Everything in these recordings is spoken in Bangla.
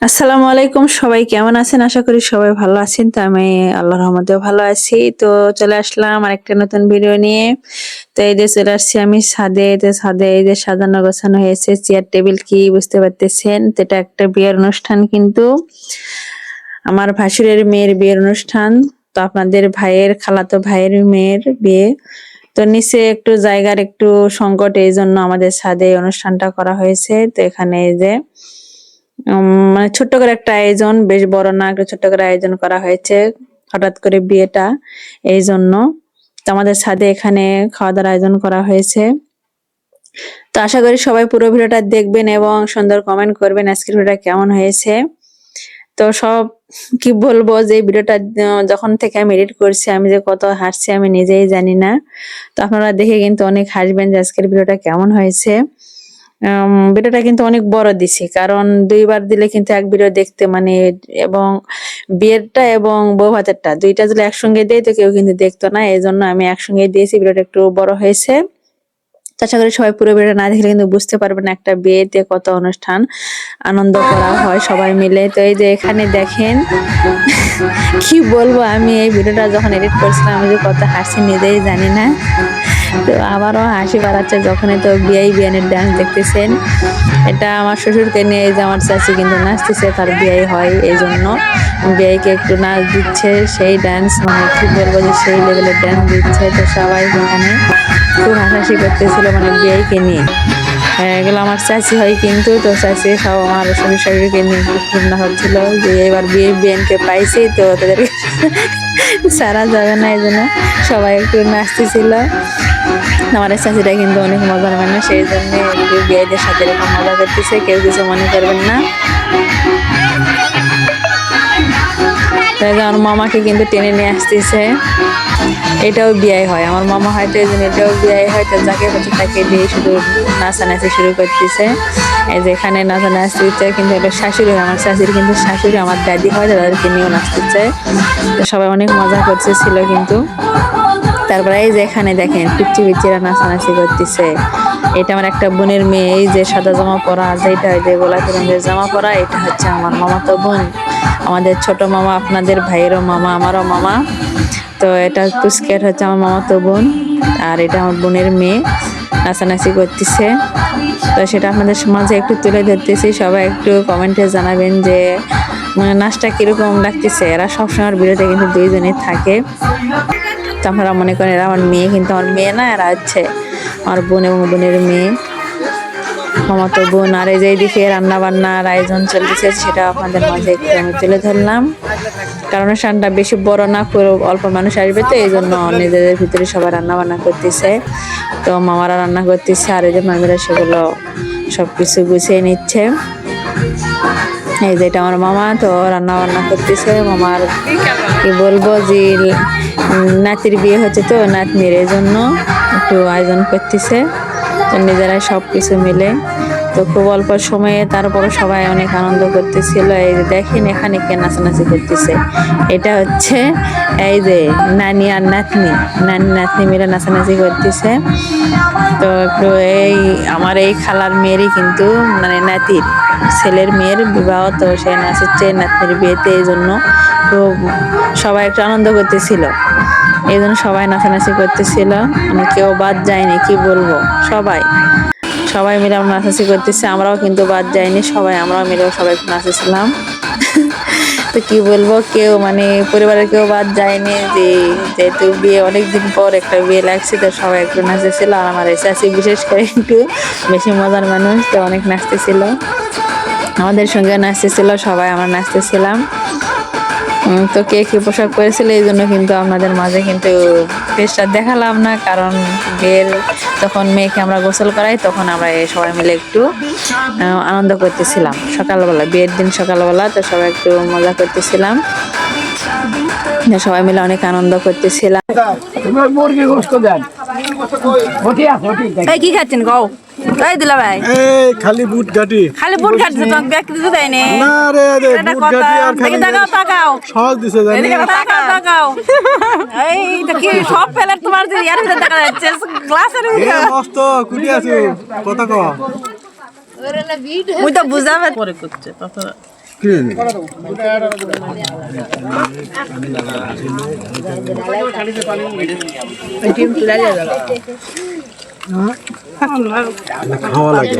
আসসালামু আলাইকুম, সবাই কেমন আছেন? আশা করি সবাই ভালো আছেন। তো আমি আল্লাহর রহমতেও ভালো আছি। তো চলে আসলাম আরেকটা নতুন ভিডিও নিয়ে। তো এই যে চলে আসছি আমি ছাদে। তো ছাদে এই যে সাজানো গোছানো হয়েছে, চেয়ার টেবিল কি বুঝতে পারতেছেন? তো এটা একটা বিয়ের অনুষ্ঠান, কিন্তু আমার ভাসুরের মেয়ের বিয়ের অনুষ্ঠান। তো আপনাদের ভাইয়ের খালাতো ভাইয়ের মেয়ের বিয়ে। তো নিচে একটু জায়গার একটু সংকট, এই জন্য আমাদের ছাদে এই অনুষ্ঠানটা করা হয়েছে। তো এখানে এই যে মানে ছোট্ট করে একটা আয়োজন, বেশ বড় না, একটা ছোট্ট করে আয়োজন করা হয়েছে হঠাৎ করে বিয়েটা, এই জন্য। তো আমাদের ছাদে এখানে খাওয়া দাওয়ার আয়োজন করা হয়েছে। তো আশা করি সবাই পুরো ভিডিওটা দেখবেন এবং সুন্দর কমেন্ট করবেন আজকের ভিডিওটা কেমন হয়েছে। তো সব কি বলবো, যে ভিডিওটা যখন থেকে আমি এডিট করছি, আমি যে কত হাসছি আমি নিজেই জানি না। তো আপনারা দেখে কিন্তু অনেক হাসবেন যে আজকের ভিডিওটা কেমন হয়েছে। ভিডিওটা কিন্তু অনেক বড় দিছি, কারণ দুইবার দিলে কিন্তু এক ভিডিও দেখতে মানে, এবং বিয়েরটা এবং বউ ভাতেরটা দুইটা যদি একসঙ্গে দেয় তো কেউ কিন্তু দেখতো না, এই জন্য আমি একসঙ্গে দিয়েছি। ভিডিওটা একটু বড় হয়েছে। তো আশা করি সবাই পুরো ভিডিওটা না দেখলে কিন্তু বুঝতে পারবেন একটা বিয়েতে কত অনুষ্ঠান আনন্দ করা হয় সবাই মিলে। তো এই যে এখানে দেখেন, কি বলবো, আমি এই ভিডিওটা যখন এডিট করছিলাম আমি যে কত হাসি নিজেই জানি না। তো আবারও হাসি পাড়াচ্ছে যখনই তো বিয়ানের ডান্স দেখতেছেন। এটা আমার শ্বশুরকে নিয়ে, এই যে আমার চাচি কিন্তু নাচতেছে, তার বিয়ে হয় এই জন্য বিয়েকে একটু নাচ দিচ্ছে, সেই ডান্স মানে কি বলবো যে সেই লেভেলের ডান্স দিচ্ছে। তো সবাই এখানে খুব হাসাহাসি করতেছিল মানে বিয়েকে নিয়ে। এগুলো আমার চাচি হয় কিন্তু, তো চাচি সব আমার শ্বশুর শাশুড়িকে নিয়ে খুব খুন্না হচ্ছিল যে এবার বিয়েনকে পাইছি, তো তাদেরকে সারা যাবে না, এই জন্য সবাই একটু নাচতেছিল। আমার চাচিটা কিন্তু অনেক মজার মানুষ, সেই জন্য একটু বিয়েদের সাথে এরকম মজা করতেছে, কেউ কিছু মনে করবেন না। আমার মামাকে কিন্তু টেনে নিয়ে আসতেছে, এটাও বিয়ে হয়, আমার মামা হয়তো এই জন্য এটাও বিয়ে হয়। তো যাকে হচ্ছে তাকে দিয়ে শুধু নাচানাচি শুরু করতেছে। এই যে এখানে নাচানাচিতে কিন্তু এটা শাশুড়ি হয়, আমার শাশুড়ি কিন্তু শাশুড়ি আমার দাদি হয়, তাদেরকে নিয়েও নাচতেছে। তো সবাই অনেক মজা করতেছিল কিন্তু। তারপরে এই যে এখানে দেখেন পিচ্চি পিচ্চিরা নাচানাচি করতেছে। এটা আমার একটা বোনের মেয়ে, এই যে সাদা জামা পরা, যেটা যে গোলাপি রঙের জামা পরা, এটা হচ্ছে আমার মামাতো বোন, আমাদের ছোট মামা, আপনাদের ভাইয়েরও মামা, আমারও মামা। তো এটা পুচকের হচ্ছে আমার মামাতো বোন, আর এটা আমার বোনের মেয়ে নাচানাচি করতেছে। তো সেটা আপনাদের মাঝে একটু তুলে ধরতেছি, সবাই একটু কমেন্টে জানাবেন যে নাচটা কিরকম লাগতেছে। এরা সবসময় বিরতে কিন্তু দুইজনই থাকে। তো আপনারা মনে করেন এরা আমার মেয়ে, কিন্তু আমার মেয়ে না, এরা হচ্ছে আমার বোন এবং বোনের মেয়ে, মামাতো বোন। আর এই যে এইদিকে রান্না বান্নার আয়োজন চলতেছে, সেটা আপনাদের মাঝে একটু আমি তুলে ধরলাম, কারণ অনুষ্ঠানটা বেশি বড় না, পুরো অল্প মানুষ আসবে, তো এই জন্য নিজেদের ভিতরে সবাই রান্না বান্না করতেছে। তো মামারা রান্না করতেছে, আর এই যে মামিরা সেগুলো সবকিছু গুছিয়ে নিচ্ছে। এই যে এটা আমার মামা, তো রান্না বান্না করতেছে। মামার কি বলবো যে নাতির বিয়ে হচ্ছে, তো নাতনির, এই জন্য একটু আয়োজন করতেছে। তো নিজেরাই সব কিছু মিলে, তো খুব অল্প সময়ে তারপরে সবাই অনেক আনন্দ করতেছিল। এই যে দেখেন এখানে কে নাচানাচি করতেছে, এটা হচ্ছে এই যে নানি আর নাতনি, নানি নাতনি মিলে নাচানাচি করতেছে। তো একটু এই আমার এই খালার মেয়েরই কিন্তু মানে নাতির ছেলের মেয়ের বিবাহ, তো সে নাচছে নাতনির বিয়েতে, এই জন্য খুব সবাই একটু আনন্দ করতেছিল, এই জন্য সবাই নাচানাচি করতেছিল, মানে কেউ বাদ যায়নি, কি বলবো, সবাই সবাই মিলে আমরা নাচানাচি করতেছি, আমরাও কিন্তু বাদ যাইনি, সবাই আমরাও মিলেও সবাই একটু নাচেছিলাম। তো কি বলবো, কেউ মানে পরিবারের কেউ বাদ যায়নি, যে যেহেতু বিয়ে অনেকদিন পর একটা বিয়ে লাগছে, তো সবাই একটু নাচেছিল। আর আমার চাচি বিশেষ করে একটু বেশি মজার মানুষ, তো অনেক নাচতেছিল, আমাদের সঙ্গে নাচতেছিল, সবাই আমরা নাচতেছিলাম। তো কে কি পোশাক পরেছিল এই জন্য কিন্তু আপনাদের মাঝে কিন্তু ফেসটা দেখালাম না, কারণ বিয়ের যখন মেয়েকে আমরা গোসল করাই, তখন আমরা সবাই মিলে একটু আনন্দ করতেছিলাম সকালবেলা, বিয়ের দিন সকালবেলা, তো সবাই একটু মজা করতেছিলাম, সবাই মিলে অনেক আনন্দ করতেছিলাম। কি খাচ্ছেন গো? তাই দিলা ভাই, এই খালি বুট গাটি, খালি বুট খাচ্ছে, তোমাকে ব্যাগ দিতে দেয়নি। না রে রে বুট গাটি আর খালি তাকাও তাকাও সহজ দিছে জানি। তাকাও তাকাও, এই তো কি সব প্লেট তোমার যে ইয়ার ভিতরে দেখা যাচ্ছে, গ্লাসের এ ভিতরে। মস্ত কুটি আছো কথা কও। মুই তো বুঝাবে পরে করছে তত খাওয়া লাগে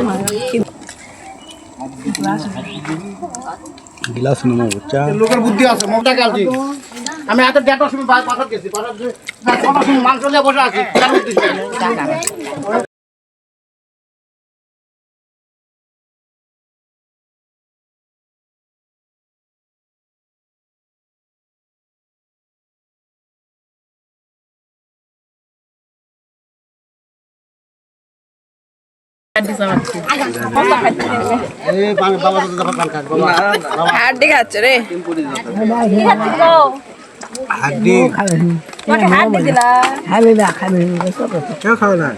গিলাস নেবো চা লোকের বুদ্ধি আছে মমতা গেলছি আমি এত ডেটার সময় পাথর গেছি মাংস নিয়ে বসে আছি হাড্ডি খাচ্ছে রে হাড্ডি হাড্ডি দিলা কেউ খাবে না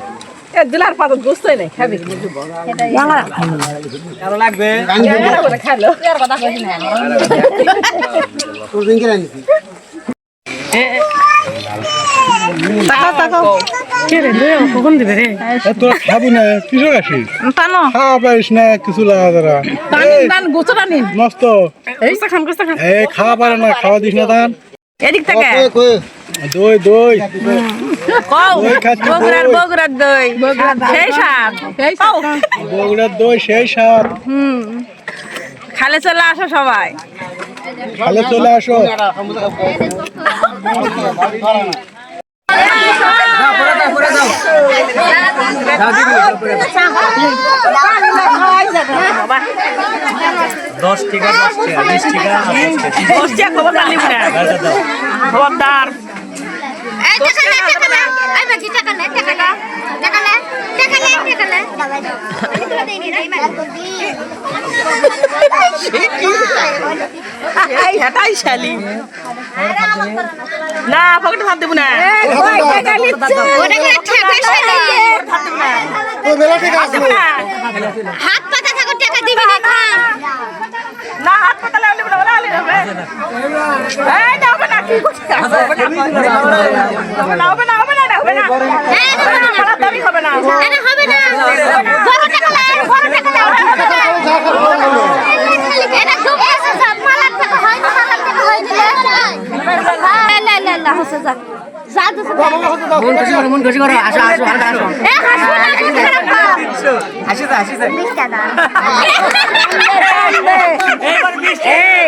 দিলার পাত বুঝতে নাই খাবি আরো লাগবে খালো কথা কইছি না তোর দিন কেন আনিস তোরা খাবি না কিসব আসিস টানো খাওয়া পারিস না কিছু লাগা তারা টান গোসা টানি মস্ত গোসা খান এই খাওয়া পারে না খাওয়া দিস না তান এদিক থেকে দই দই কও দই খাচ্ছি, বগুড়ার দই। বগুড়ার দই সেই সাপ কও বগুড়ার দই সেই স্বাদ খালে চলে আসো সবাই খালে চলে আসো খবরদার হেটাই শালি না পকেটে হাত দেবো না হাত পাতা থাকো টাকা দিবি না খা না হাত পাতা লাউলি বলে বলে আলি যাবে এই না হবে না কি করছিস হবে না দাবি হবে না এটা হবে না বড় টাকা লাই বড় টাকা লাই এটা খুব আছে সব মালার টাকা হয় না মালার টাকা হয় না লা লা লা হসে যা জাদু মন খুশি করো আসো আসো আসো এ হাসু না খারাপ কর আসি তো আসি তো মিষ্টি দাও এইবার বৃষ্টি এই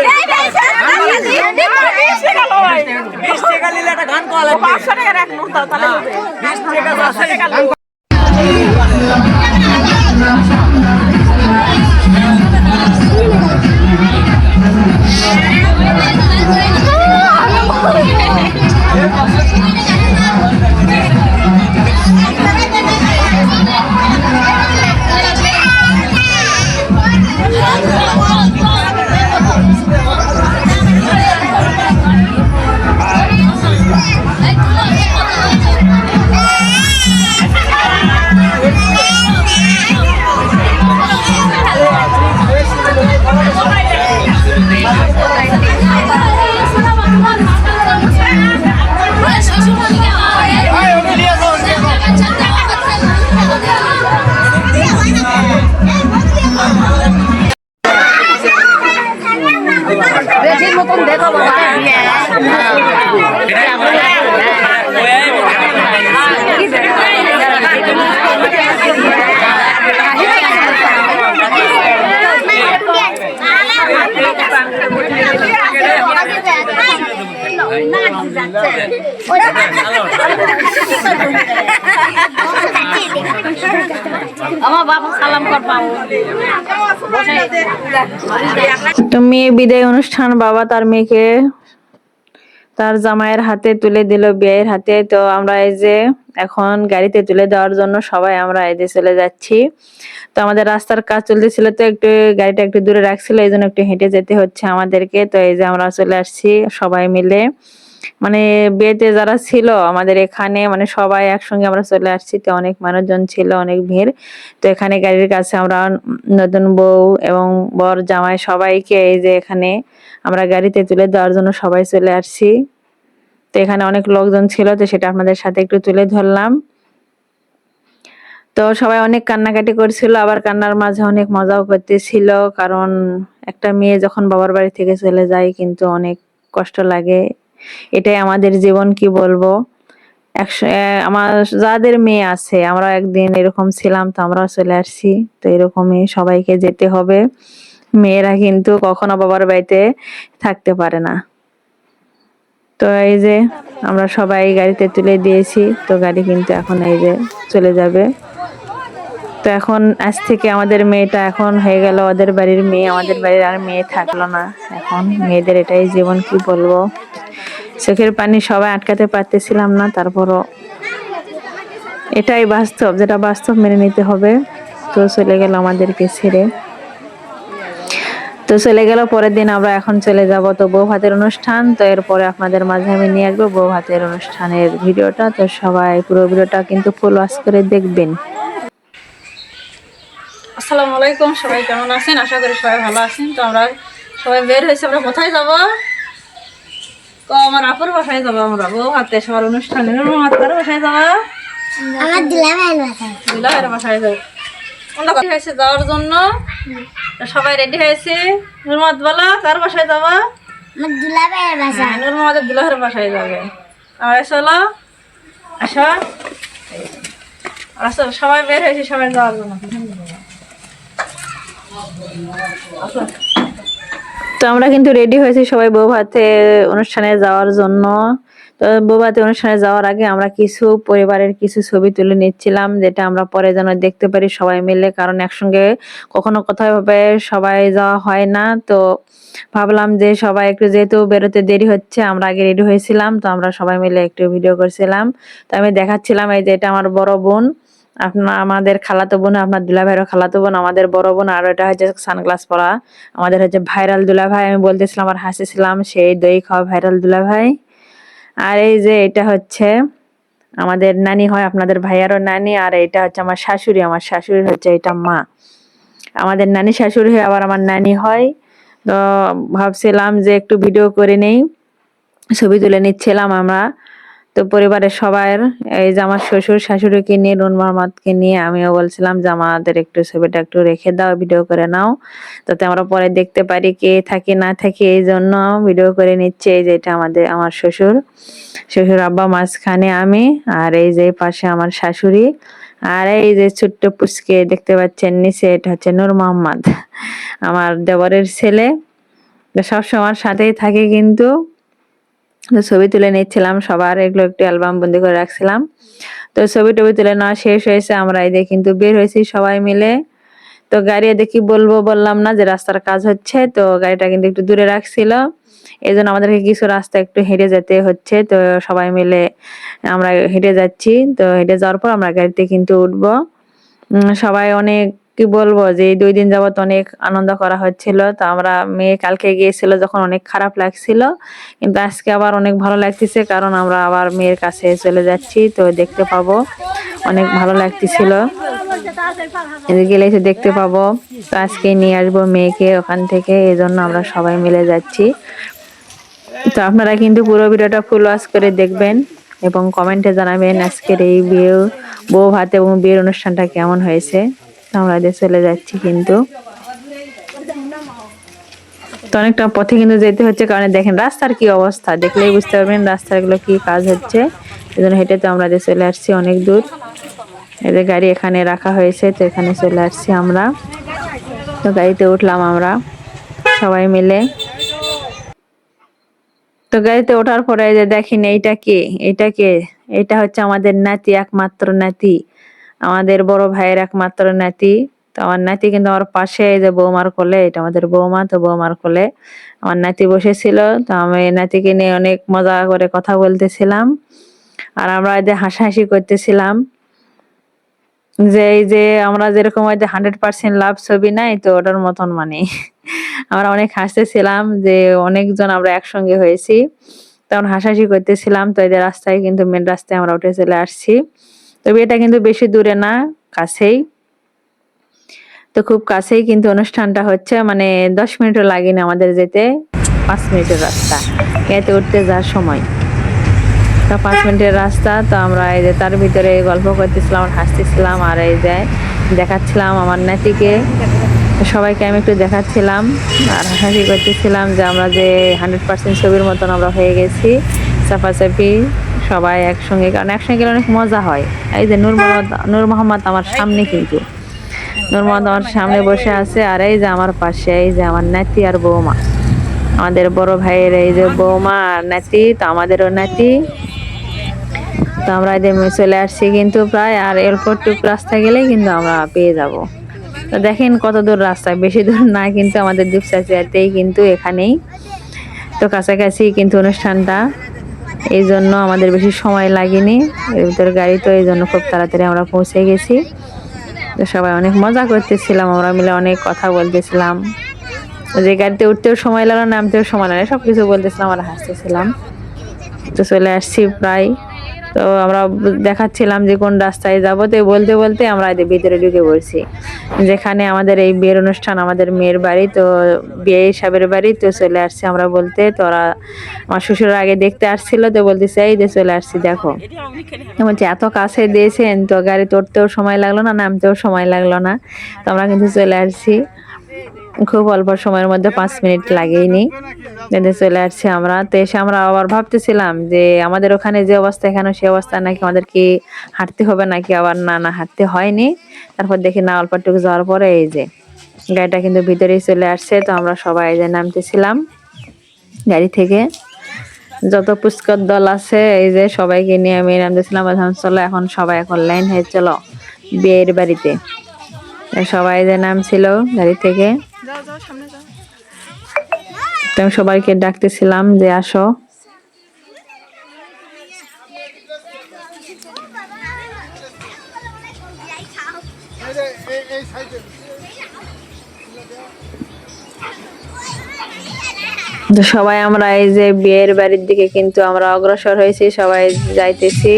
20 টাকা নিলে একটা গান করা লাগবে 500 টাকা এক নোট দাও তাহলে হবে 20 টাকা 500 টাকা বেশির মতন দেখো বাবা আমার বাবা সালাম করবাম তো মেয়ে বিদায় অনুষ্ঠান বাবা তার মেয়েকে তার জামাইয়ের হাতে তুলে দিল বিয়ের হাতে। তো আমরা এই যে এখন গাড়িতে তুলে দেওয়ার জন্য সবাই আমরা এই যে চলে যাচ্ছি। তো আমাদের রাস্তার কাজ চলতেছিল, তো একটু গাড়িটা একটু দূরে রাখছিল, এই জন্য একটু হেঁটে যেতে হচ্ছে আমাদেরকে। তো এই যে আমরা চলে আসছি সবাই মিলে, মানে বিয়েতে যারা ছিল আমাদের এখানে, মানে সবাই একসঙ্গে আমরা চলে আসছি। তো অনেক মানুষজন ছিল, অনেক ভিড়। তো এখানে গাড়ির কাছে আমরা নতুন বউ এবং বর জামাই সবাইকে এই যে এখানে আমরা গাড়িতে তুলে দেওয়ার জন্য সবাই চলে আসছি। তো এখানে অনেক লোকজন ছিল, তো সেটা আপনাদের সাথে একটু তুলে ধরলাম। তো সবাই অনেক কান্নাকাটি করছিল, আবার কান্নার মাঝে অনেক মজাও করতেছিল, কারণ একটা মেয়ে যখন বাবার বাড়ি থেকে চলে যায় কিন্তু অনেক কষ্ট লাগে। এটাই আমাদের জীবন, কি বলবো। আমার যাদের মেয়ে আছে, আমরা একদিন এরকম ছিলাম, তো আমরাও চলে আসছি। তো এরকমই সবাইকে যেতে হবে, মেয়েরা কিন্তু কখনো বাবার বাড়িতে থাকতে পারে না। তো এই যে আমরা সবাই গাড়িতে তুলে দিয়েছি, তো গাড়ি কিন্তু এখন এই যে চলে যাবে। তো এখন আজ থেকে আমাদের মেয়েটা এখন হয়ে গেল ওদের বাড়ির মেয়ে, আমাদের বাড়ির আর মেয়ে থাকলো না। এখন মেয়েদের এটাই জীবন, কি বলবো। চোখের পানি সবাই আটকাতে পারতেছিলাম না, তারপরও এটাই বাস্তব, যেটা বাস্তব মেনে নিতে হবে। তো চলে গেল আমাদেরকে ছেড়ে, তো চলে গেল। পরের দিন আমরা এখন চলে যাব তো বউ ভাতের অনুষ্ঠান। তো এরপরে আপনাদের মাঝে আমি নিয়ে আসবো বউ ভাতের অনুষ্ঠানের ভিডিওটা। তো সবাই পুরো ভিডিওটা কিন্তু ফুল ওয়াচ করে দেখবেন। আসসালামু আলাইকুম, সবাই কেমন আছেন? আশা করি সবাই ভালো আছেন। তো আমরা সবাই বের হয়েছে, আমরা কোথায় যাব? তো আমার আপুর বাসায় যাবো, আমরা বউ হাতে সবার অনুষ্ঠানে। কার বাসায় যাবো? আমার দুলাভাইয়ের বাসায়। দুলাভাইয়ের বাসায় যাবো। আমরা রেডি হয়েছে যাওয়ার জন্য, তো সবাই রেডি হয়েছে। নুরমাদ বলো কার বাসায় যাবো? আমার দুলাভাইয়ের বাসায়। নুরমাদের দুলাভাইয়ের বাসায় যাবে। আর চলো, আসো আসো, সবাই বের হয়েছে সবাই যাওয়ার জন্য। তো আমরা কিন্তু রেডি হয়েছি সবাই বউ ভাতে অনুষ্ঠানে যাওয়ার জন্য। তো বউ ভাতে অনুষ্ঠানে যাওয়ার আগে আমরা কিছু পরিবারের কিছু ছবি তুলে নিচ্ছিলাম, যেটা আমরা পরে যেন দেখতে পারি সবাই মিলে, কারণ একসঙ্গে কখনো কোথাও ভাবে সবাই যাওয়া হয় না। তো ভাবলাম যে সবাই একটু, যেহেতু বেরোতে দেরি হচ্ছে, আমরা আগে রেডি হয়েছিলাম, তো আমরা সবাই মিলে একটু ভিডিও করছিলাম। তো আমি দেখাচ্ছিলাম, এই যে এটা আমার বড় বোন, আমাদের খালাতো বোন, আপনার দুলাভাইয়েরও খালাতো বোন, আমাদের বড় বোন। আর এটা হচ্ছে সানগ্লাস পরা আমাদের হচ্ছে ভাইরাল দুলাভাই। আমি বলতেছিলাম আর হাসিছিলাম, সেই দই খাওয়া ভাইরাল দুলাভাই। আর এই যে এটা হচ্ছে আমাদের নানি হয়, আপনাদের ভাইয়ারও নানি। আর এটা হচ্ছে আমার শাশুড়ি, আমার শাশুড়ি হচ্ছে এটা মা। আমাদের নানি শাশুড়ি হয়, আবার আমার নানি হয়। তো ভাবছিলাম যে একটু ভিডিও করে নেই, ছবি তুলে নিচ্ছিলাম আমরা। তো পরিবারের সবার, এই যে আমার শ্বশুর শাশুড়িকে নিয়ে, নুন মোহাম্মদকে নিয়ে, আমিও বলছিলাম যে আমাদের একটু ছবিটা একটু রেখে দাও, ভিডিও করে নাও, যাতে আমরা পরে দেখতে পারি কে থাকে না থাকে। এই জন্য ভিডিও করে নিচ্ছে। এই যে এটা আমার শ্বশুর, শ্বশুর আব্বা, মাঝখানে আমি, আর এই যে পাশে আমার শাশুড়ি। আর এই যে ছোট্ট পুচকে দেখতে পাচ্ছেন নিচে, এটা হচ্ছে নূর মোহাম্মদ, আমার দেবরের ছেলে। সবসময় আমার সাথেই থাকে কিন্তু। তো ছবি তুলে নিচ্ছিলাম সবার, এগুলো একটু অ্যালবাম বন্দি করে রাখছিলাম। তো ছবি টবি তুলে নেওয়া শেষ হয়েছে, আমরা এদিকে কিন্তু বের হয়েছি সবাই মিলে। তো গাড়ি দেখি বললাম না যে রাস্তার কাজ হচ্ছে, তো গাড়িটা কিন্তু একটু দূরে রাখছিল, এই জন্য আমাদেরকে কিছু রাস্তা একটু হেঁটে যেতে হচ্ছে। তো সবাই মিলে আমরা হেঁটে যাচ্ছি। তো হেঁটে যাওয়ার পর আমরা গাড়িতে কিন্তু উঠবো। সবাই অনেক, কি বলবো, যে এই 2 দিন যাবত অনেক আনন্দ করা হচ্ছিল। তো আমরা, মেয়ে কালকে গিয়েছিল যখন অনেক খারাপ লাগছিল, কিন্তু আজকে আবার অনেক ভালো লাগতেছে, কারণ আমরা আবার মেয়ের কাছে চলে যাচ্ছি, তো দেখতে পাবো, অনেক ভালো লাগতেছিল। গেলে এসে দেখতে পাবো। তো আজকে নিয়ে আসবো মেয়েকে ওখান থেকে, এই জন্য আমরা সবাই মিলে যাচ্ছি। তো আপনারা কিন্তু পুরো ভিডিওটা ফুল ওয়াচ করে দেখবেন এবং কমেন্টে জানাবেন আজকের এই বউ ভাত এবং বিয়ের অনুষ্ঠানটা কেমন হয়েছে। আমরা চলে যাচ্ছি কিন্তু। তো অনেকটা পথে কিন্তু যেতে হচ্ছে, কারণ দেখেন রাস্তার কি অবস্থা, দেখলেই বুঝতে পারবেন রাস্তার গুলো কি কাজ হচ্ছে। এই জন্য হেঁটে তো আমরা চলে আসছি অনেক দূর। এদের গাড়ি এখানে রাখা হয়েছে, তো এখানে চলে আসছি আমরা। তো গাড়িতে উঠলাম আমরা সবাই মিলে। তো গাড়িতে ওঠার পরে যে দেখেন এইটা কে, এটা হচ্ছে আমাদের নাতি, একমাত্র নাতি, আমাদের বড় ভাইয়ের একমাত্র নাতি। তো আমার নাতি কিন্তু আমার পাশে, এই যে বৌমার কোলে, এটা আমাদের বৌমা। তো বৌমার কোলে আমার নাতি বসেছিল। তো আমি নাতিকে নিয়ে অনেক মজা করে কথা বলতেছিলাম, আর আমরা এদের হাসাহাসি করতেছিলাম, যে এই যে আমরা যেরকম 100% লাভ ছবি নাই, তো ওটার মতন মানে আমরা অনেক হাসতেছিলাম, যে অনেকজন আমরা একসঙ্গে হয়েছি, তখন হাসাহাসি করতেছিলাম। তো এদের রাস্তায় কিন্তু, মেন রাস্তায় আমরা উঠে চলে আসছি। তবে এটা কিন্তু বেশি দূরে না, কাছেই। তো খুব কাছেই কিন্তু অনুষ্ঠানটা হচ্ছে, মানে 10 মিনিটও লাগেনি আমাদের যেতে, 5 মিনিটের রাস্তা গাড়িতে উঠতে যাওয়ার সময়। 5 মিনিটের রাস্তা। তো আমরা এই যে তার ভিতরে গল্প করতেছিলাম আর হাসতেছিলাম, আর এই যে দেখাচ্ছিলাম আমার নাতিকে, সবাইকে আমি একটু দেখাচ্ছিলাম আর হাসাহাসি করতেছিলাম যে আমরা যে 100% ছবির মতন আমরা হয়ে গেছি, চাপাচাপি সবাই একসঙ্গে, কারণ একসঙ্গে গেলে অনেক মজা হয়। এই যে নূর মোহাম্মদ আমার সামনে, কিন্তু নূর মোহাম্মদ আমার সামনে বসে আছে, আর এই যে আমার পাশে এই যে আমার নাতি আর বৌমা, আমাদের বড় ভাইয়ের এই যে বৌমা আর নাতি, তো আমাদেরও নাতি। তো আমরা এদের চলে আসছি কিন্তু প্রায়, আর এরপর টুক রাস্তা গেলেই কিন্তু আমরা পেয়ে যাব। তো দেখেন কত দূর রাস্তা, বেশি দূর না কিন্তু আমাদের দুপচাচিয়াতেই কিন্তু এখানেই, তো কাছাকাছি কিন্তু অনুষ্ঠানটা, এই জন্য আমাদের বেশি সময় লাগেনি। এর ভিতরে গাড়ি, তো এই জন্য খুব তাড়াতাড়ি আমরা পৌঁছে গেছি। তো সবাই অনেক মজা করতেছিলাম, আমরা মিলে অনেক কথা বলতেছিলাম, যে গাড়িতে উঠতেও সময় লাগলো, নামতেও সময় লাগলো, সব কিছু বলতেছিলাম আর হাসতেছিলাম। তো চলে আসছি প্রায়, তো আমরা দেখাচ্ছিলাম যে কোন রাস্তায় যাবো, তো বলতে বলতে আমরা এদের ভিতরে ঢুকে পড়ছি, যেখানে আমাদের এই বিয়ের অনুষ্ঠান, আমাদের মেয়ের বাড়ি, তো বিয়ে সাহেবের বাড়ি। তো চলে আসছি আমরা বলতে, তো ওরা আমার শ্বশুর আগে দেখতে আসছিল, তো বলতেছে এই যে চলে আসছি দেখো। বলছি এত কাছে দিয়েছেন, তো গাড়ি উঠতেও সময় লাগলো না, নামতেও সময় লাগলো না, তো আমরা কিন্তু চলে আসছি খুব অল্প সময়ের মধ্যে, 5 মিনিট লাগেইনি, চলে আসছি আমরা। তো এসে আমরা আবার ভাবতেছিলাম যে আমাদের ওখানে যে অবস্থা, এখানে সে অবস্থা নাকি, আমাদের কি হাঁটতে হবে নাকি, আবার না হাঁটতে হয়নি। তারপর দেখি না, অল্পটুকু যাওয়ার পরে এই যে গাড়িটা কিন্তু ভিতরেই চলে আসছে। তো আমরা সবাই এই যে নামতেছিলাম গাড়ি থেকে, যত পুষ্কর দল আছে এই যে সবাইকে নিয়ে আমি নামতেছিলাম। চলো এখন সবাই এখন লাইন হয়ে চলো বিয়ের বাড়িতে। সবাই যে নামছিল গাড়ি থেকে, তো আমি সবাইকে ডাকতেছিলাম যে আসো। তো সবাই আমরা এই যে বিয়ের বাড়ির দিকে কিন্তু আমরা অগ্রসর হয়েছি, সবাই যাইতেছি।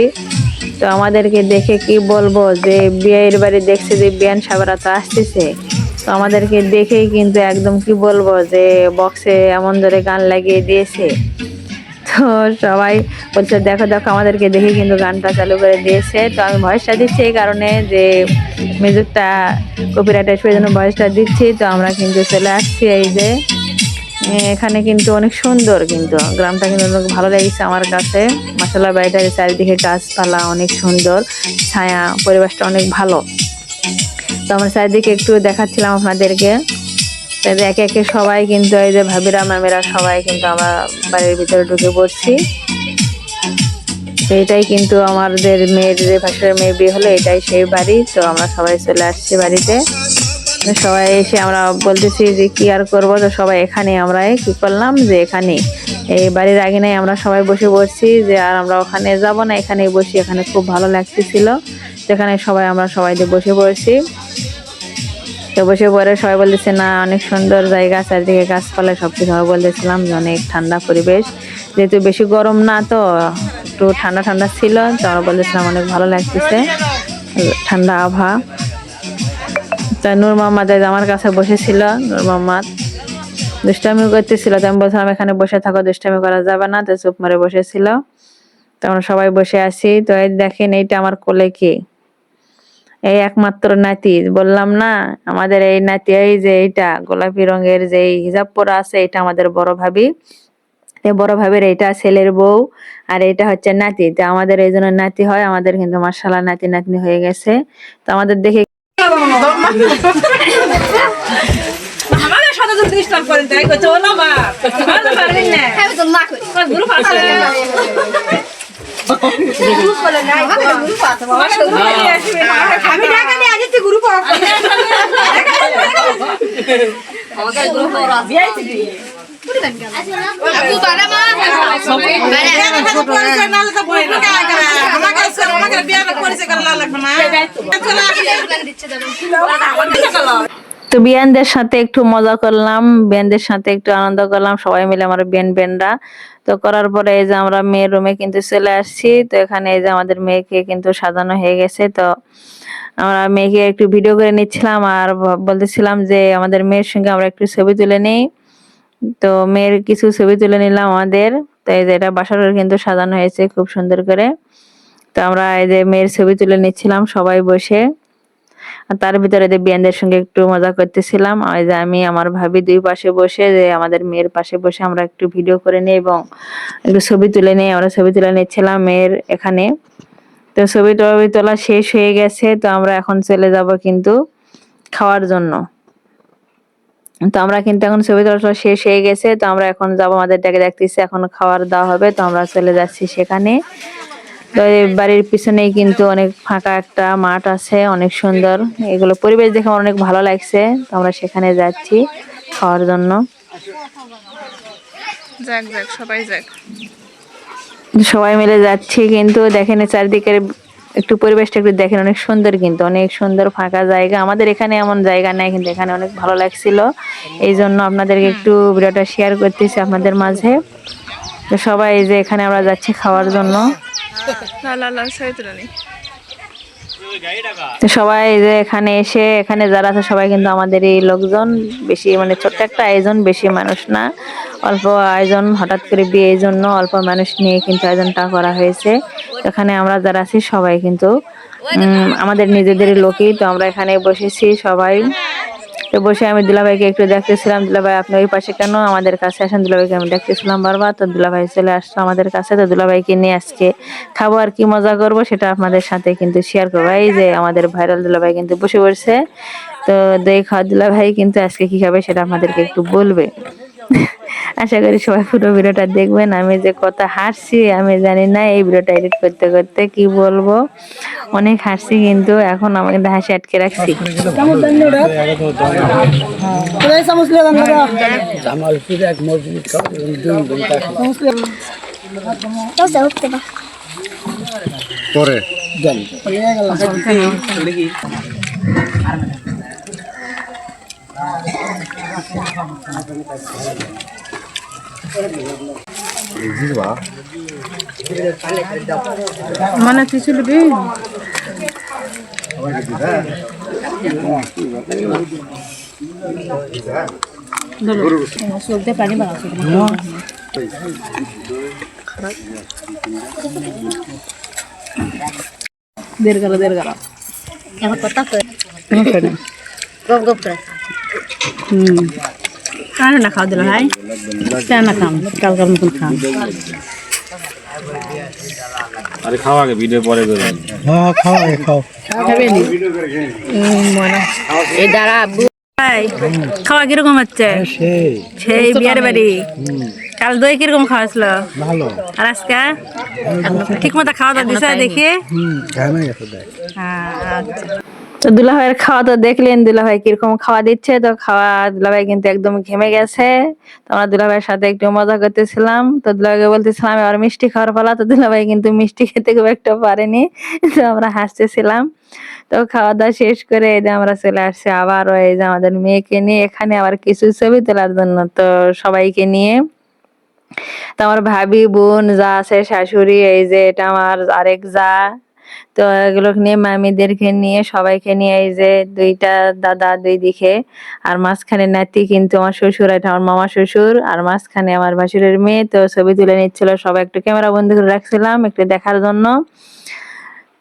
তো আমাদেরকে দেখে কি বলবো, যে বিয়ের বাড়ি দেখছে যে বিয়ান সাহেবরা তো আসতেছে, তো আমাদেরকে দেখেই কিন্তু একদম কি বলবো, যে বক্সে এমন ধরে গান লাগিয়ে দিয়েছে। তো সবাই বলছে দেখো দেখো, আমাদেরকে দেখে কিন্তু গানটা চালু করে দিয়েছে। তো আমি ভয়েসটা দিচ্ছি এই কারণে যে মিউজিকটা কপিরাইট আসবে, জন্য ভয়েসটা দিচ্ছি। তো আমরা কিন্তু চলে আসছি এই যে এখানে, কিন্তু অনেক সুন্দর, কিন্তু গ্রামটা কিন্তু অনেক ভালো লেগেছে আমার কাছে। মাশাআল্লাহ, বাড়িটার চারিদিকে গাছপালা অনেক সুন্দর, ছায়া, পরিবেশটা অনেক ভালো। তো আমরা চারিদিকে একটু দেখাচ্ছিলাম আপনাদেরকে। একে একে সবাই কিন্তু এই যে ভাবিরা মামিরা সবাই কিন্তু আমরা বাড়ির ভিতরে ঢুকে পড়ছি। এইটাই কিন্তু আমাদের মেয়ের, যে ভাসুরের মেয়ের বিয়ে হলো, এটাই সেই বাড়ি। তো আমরা সবাই চলে আসছি বাড়িতে। সবাই এসে আমরা বলতেছি যে কি আর করবো, তো সবাই এখানে আমরা কি করলাম, যে এখানে এই বাড়ির আগে নাই আমরা সবাই বসে পড়ছি, যে আর আমরা ওখানে যাব না, এখানেই বসি, এখানে খুব ভালো লাগতেছিল। সেখানে সবাই আমরা সবাই বসে পড়ছি। তো বসে পড়ে সবাই বলতেছে না অনেক সুন্দর জায়গা, চারিদিকে গাছপালা, সবকিছু আমরা বলতেছিলাম যে অনেক ঠান্ডা পরিবেশ, যেহেতু বেশি গরম না, তো একটু ঠান্ডা ঠান্ডা ছিল। তো আমরা বলতেছিলাম অনেক ভালো লাগতেছে, ঠান্ডা আবহাওয়া। তা নূর মোহাম্মদ আমার কাছে বসেছিল, নূর মোহাম্মদ দুষ্টামি করতেছিল। তো আমি বলছিলাম এখানে বসে থাকো, দুষ্টামি করা যাবে না, তো চুপ মারে বসেছিল। তো আমরা সবাই বসে আছি। তো এই দেখেন এইটা আমার কোলে কি, এই একমাত্র নাতি, বললাম না আমাদের এই নাতি, এই যে এইটা গোলাপি রঙের যে হিজাব পরা আছে, এটা আমাদের বড় ভাবি। এই বড় ভাবির এইটা ছেলের বউ, আর এটা হচ্ছে নাতি। তো আমাদের এই জন্য নাতি হয়, আমাদের কিন্তু মাশাআল্লাহ নাতি নাতনি হয়ে গেছে। তো আমাদের দেখে আমাদের সাথে যদি ডিস্টার্ব করেন তাই কইছো না মা ভালো পারবেন না আমি তো না করি গ্রুপ আছে গ্রুপ বলে না আমাদের গ্রুপ আছে আমি ঢাকা নিয়ে আজকে গ্রুপ আছে আমাদের গ্রুপ আছে ভিআইপি আপু বাড়া মা বাড়া পরিচয় না লাগা বই না আমাকে বিয়ার পরিচয় করা লাগবে না তো বিয়ানদের সাথে একটু মজা করলাম, বিয়ানদের সাথে একটু আনন্দ করলাম, সবাই মিলে আমার বিয়ানরা। তো করার পরে এই যে আমরা মেয়ের রুমে কিন্তু চলে আসছি। তো এখানে এই যে আমাদের মেয়েকে কিন্তু সাজানো হয়ে গেছে। তো আমরা মেয়েকে একটু ভিডিও করে নিচ্ছিলাম আর বলতেছিলাম যে আমাদের মেয়ের সঙ্গে আমরা একটু ছবি তুলে নিই। তো মেয়ের কিছু ছবি তুলে নিলাম আমাদের। তো এই যে এটা বাসর ঘর কিন্তু সাজানো হয়েছে খুব সুন্দর করে। তো আমরা এই যে মেয়ের ছবি তুলে নিচ্ছিলাম সবাই বসে, আর তার ভিতরে যে বিয়ানদের সঙ্গে একটু মজা করতেছিলাম। আর এই যে আমি আমার ভাবি দুই পাশে বসে, যে আমাদের মেয়ের পাশে বসে আমরা একটু ভিডিও করে নিই এবং একটু ছবি তুলে নিই। আমরা ছবি তুলে নিচ্ছিলাম মেয়ের এখানে। তো ছবি তোলা শেষ হয়ে গেছে, তো আমরা এখন চলে যাব কিন্তু খাওয়ার জন্য। তো আমরা কিন্তু এখন ছবি তোলা শেষ হয়ে গেছে, তো আমরা এখন যাবো, আমাদের ডেকে দেখতেছি এখন খাবার দেওয়া হবে, তো আমরা চলে যাচ্ছি সেখানে। তো এই বাড়ির পিছনেই কিন্তু অনেক ফাঁকা একটা মাঠ আছে, অনেক সুন্দর, এগুলো পরিবেশ দেখে আমার অনেক ভালো লাগছে। তো আমরা সেখানে যাচ্ছি খাওয়ার জন্য। যাক যাক সবাই যাক। সবাই মিলে যাচ্ছি, কিন্তু দেখেন চারিদিকের একটু পরিবেশটা একটু দেখেন, অনেক সুন্দর, কিন্তু অনেক সুন্দর ফাঁকা জায়গা। আমাদের এখানে এমন জায়গা নেই, কিন্তু এখানে অনেক ভালো লাগছিল, এই জন্য আপনাদেরকে একটু ভিডিওটা শেয়ার করতেছি আপনাদের মাঝে। তো সবাই এই যে এখানে আমরা যাচ্ছি খাওয়ার জন্য। তো সবাই এই যে এখানে এসে, এখানে যারা আছে সবাই কিন্তু আমাদের এই লোকজন, বেশি মানে ছোট্ট একটা আয়োজন, বেশি মানুষ না, অল্প আয়োজন, হঠাৎ করে বিয়ে, এই জন্য অল্প মানুষ নিয়ে কিন্তু আয়োজনটা করা হয়েছে। এখানে আমরা যারা আছি সবাই কিন্তু আমাদের নিজেদের লোকই। তো আমরা এখানে বসেছি সবাই। তো বসে আমি দুলাভাইকে একটু দেখতেছিলাম, দুলাভাই আপনি ওই পাশে কেন, আমাদের কাছে আসেন। দুলাভাইকে আমি দেখতেছিলাম বারবার, তো দুলাভাই চলে আসছে আমাদের কাছে। তো দুলাভাইকে নিয়ে আজকে খাবো, আর কি মজা করবো সেটা আপনাদের সাথে কিন্তু শেয়ার করবো। এই যে আমাদের ভাইরাল দুলাভাই কিন্তু বসে পড়ছে, তো দই খাওয়া দুলাভাই কিন্তু আজকে কি খাবে সেটা আপনাদেরকে একটু বলবে। আশা করি সবাই পুরো ভিডিওটা দেখবেন। আমি যে কত হাসছি আমি জানি না, এই ভিডিওটা এডিট করতে করতে কি বলবো, অনেক হাসছি, কিন্তু এখন আমাকে হাসি আটকে রাখছি। পরে মানে তুই চলবি চলতে পারি বা দেড় গেল এখন কথা কই গপ গপ করে কারণ না খাওয়া দিল ভাই, কেন না খাম, কালকার মতন খাম। আরে খাও আগে, ভিডিও পরে করে। হ্যাঁ খাও আগে খাও। এই দাঁড়া ভাই, খাওয়া কিরকম হচ্ছে? সেই বিয়ের বাড়ি কাল দই কিরকম খাওয়াছিল? ভালো। আর আজকে ঠিক মতো খাওয়া দাওয়া দিছে দেখি। ঘামে গেছে দেখ। তো দুলাভাইয়ের খাওয়া তো দেখলেন, দুলাভাই কিরকম খাওয়া দিচ্ছে। তো খাওয়া দুলাভাই কিন্তু একদম ঘেমে গেছে। তো আমরা দুলাভাইয়ের সাথে একটু মজা করতেছিলাম, তো দুলাভাইকে বলতেছিলাম আর মিষ্টি খাওয়ার পালা। তো দুলাভাই কিন্তু মিষ্টি খেতে খুব একটা পারেনি, তো আমরা হাসতেছিলাম। তো খাওয়া দাওয়া শেষ করে এই যে আমরা চলে আসছি আবার ওই যে আমাদের মেয়েকে নিয়ে এখানে আবার কিছু ছবি তোলার জন্য, তো সবাইকে নিয়ে। তো আমার ভাবি, বোন, যা আছে, শাশুড়ি, এই যে এটা আমার আরেক যা, তো এগুলো নিয়ে মামিদেরকে নিয়ে সবাইকে নিয়ে, এই যে দুইটা দাদা দুই দিকে, আর মাঝখানে নাতি কিন্তু আমার শ্বশুর, এটা আমার মামা শ্বশুর, আর মাঝখানে আমার ভাসুরের মেয়ে। তো ছবি তুলে নিচ্ছিল সবাই, একটু ক্যামেরা বন্ধ করে রাখছিলাম একটু দেখার জন্য।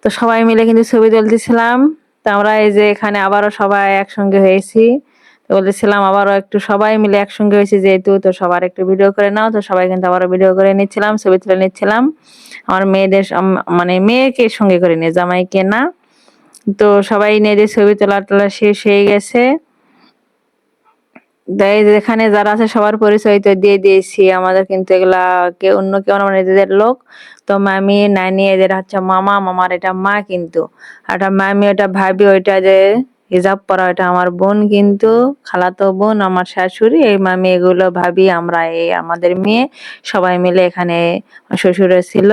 তো সবাই মিলে কিন্তু ছবি তুলতেছিলাম। তো আমরা এই যে এখানে আবারও সবাই একসঙ্গে হয়েছি, তো বলতেছিলাম আবারও একটু সবাই মিলে একসঙ্গে হয়েছি যেহেতু, তো সবার একটু ভিডিও করে নাও। তো সবাই কিন্তু আবারও ভিডিও করে নিচ্ছিলাম, ছবি তুলে নিচ্ছিলাম। আমার মেয়েদের মানে মেয়েকে সঙ্গে করে নিয়ে, জামাইকে না। তো সবাই নিয়ে ছবি তোলা শেষ হয়ে গেছে। যেখানে যারা আছে সবার পরিচয় তো দিয়ে দিয়েছি। আমাদের কিন্তু এগুলা কেউ অন্য কেউ না, নিজেদের লোক। তো মামি, নানি, এদের হচ্ছে মামা, মামার এটা মা কিন্তু, আর এটা মামি, ওটা ভাবি, ওইটা যে হিজাব পরা ওইটা আমার বোন কিন্তু, খালাতো বোন, আমার শাশুড়ি, এই মামি, এগুলো ভাবি, আমরা এই আমাদের মেয়ে সবাই মিলে এখানে শ্বশুরে ছিল।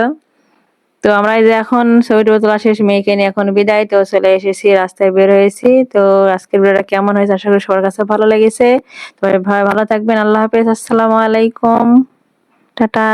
তো আমরা এই যে এখন ছবিটা তোলা শেষ, মেয়েকে নিয়ে এখন বিদায়। তো চলে এসেছি, রাস্তায় বের হয়েছি। তো আজকের ভিডিওটা কেমন হয়েছে আশা করি সবার কাছে ভালো লেগেছে। তো ভালো থাকবেন, আল্লাহ হাফেজ, আসসালামু আলাইকুম, টাটা।